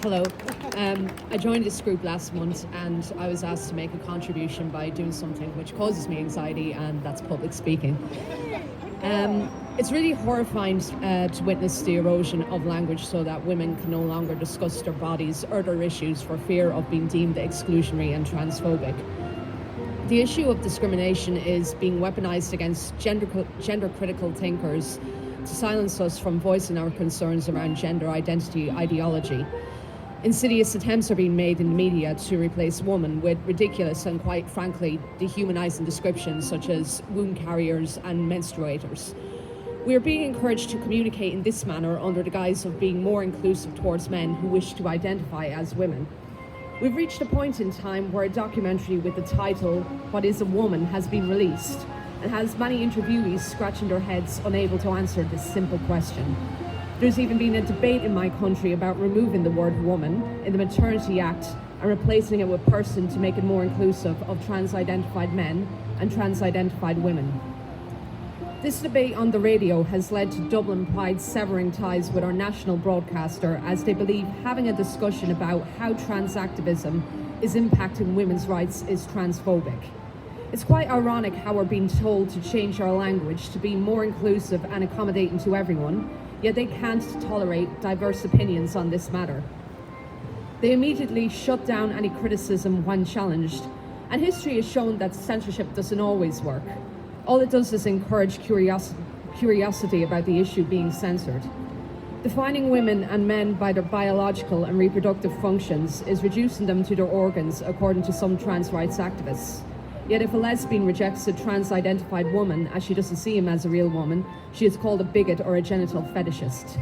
Hello. I joined this group last month and I was asked to make a contribution by doing something which causes me anxiety, and that's public speaking. It's really horrifying to witness the erosion of language so that women can no longer discuss their bodies or their issues for fear of being deemed exclusionary and transphobic. The issue of discrimination is being weaponized against gender-critical thinkers to silence us from voicing our concerns around gender identity ideology. Insidious attempts are being made in the media to replace woman with ridiculous and, quite frankly, dehumanizing descriptions such as womb carriers and menstruators. We are being encouraged to communicate in this manner under the guise of being more inclusive towards men who wish to identify as women. We've reached a point in time where a documentary with the title "What is a Woman" has been released and has many interviewees scratching their heads unable to answer this simple question. There's even been a debate in my country about removing the word woman in the Maternity Act and replacing it with person to make it more inclusive of trans-identified men and trans-identified women. This debate on the radio has led to Dublin Pride severing ties with our national broadcaster, as they believe having a discussion about how trans activism is impacting women's rights is transphobic. It's quite ironic how we're being told to change our language to be more inclusive and accommodating to everyone, yet they can't tolerate diverse opinions on this matter. They immediately shut down any criticism when challenged, and history has shown that censorship doesn't always work. All it does is encourage curiosity about the issue being censored. Defining women and men by their biological and reproductive functions is reducing them to their organs, according to some trans rights activists. Yet if a lesbian rejects a trans-identified woman as she doesn't see him as a real woman, she is called a bigot or a genital fetishist.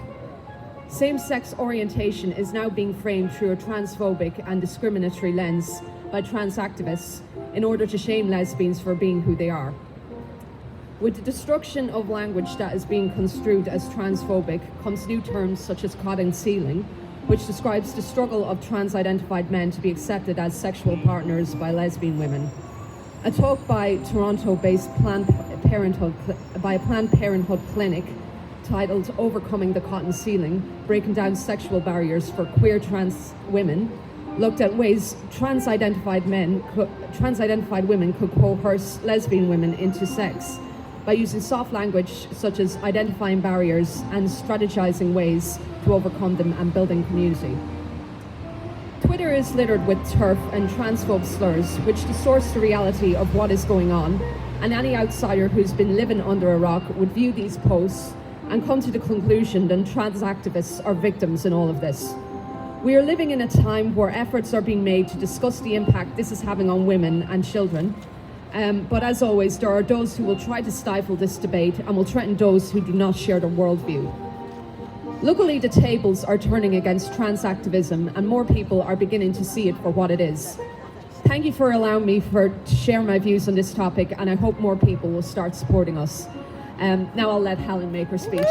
Same-sex orientation is now being framed through a transphobic and discriminatory lens by trans activists in order to shame lesbians for being who they are. With the destruction of language that is being construed as transphobic comes new terms such as cod and ceiling, which describes the struggle of trans-identified men to be accepted as sexual partners by lesbian women. A talk by Toronto-based Planned Parenthood clinic titled "Overcoming the Cotton Ceiling: Breaking Down Sexual Barriers for Queer Trans Women" looked at ways trans-identified women could coerce lesbian women into sex by using soft language such as identifying barriers and strategizing ways to overcome them and building community. Twitter is littered with TERF and transphobe slurs which distort the reality of what is going on, and any outsider who's been living under a rock would view these posts and come to the conclusion that trans activists are victims in all of this. We are living in a time where efforts are being made to discuss the impact this is having on women and children, but as always, there are those who will try to stifle this debate and will threaten those who do not share their worldview. Luckily, the tables are turning against trans activism and more people are beginning to see it for what it is. Thank you for allowing me to share my views on this topic, and I hope more people will start supporting us. Now I'll let Helen make her speech.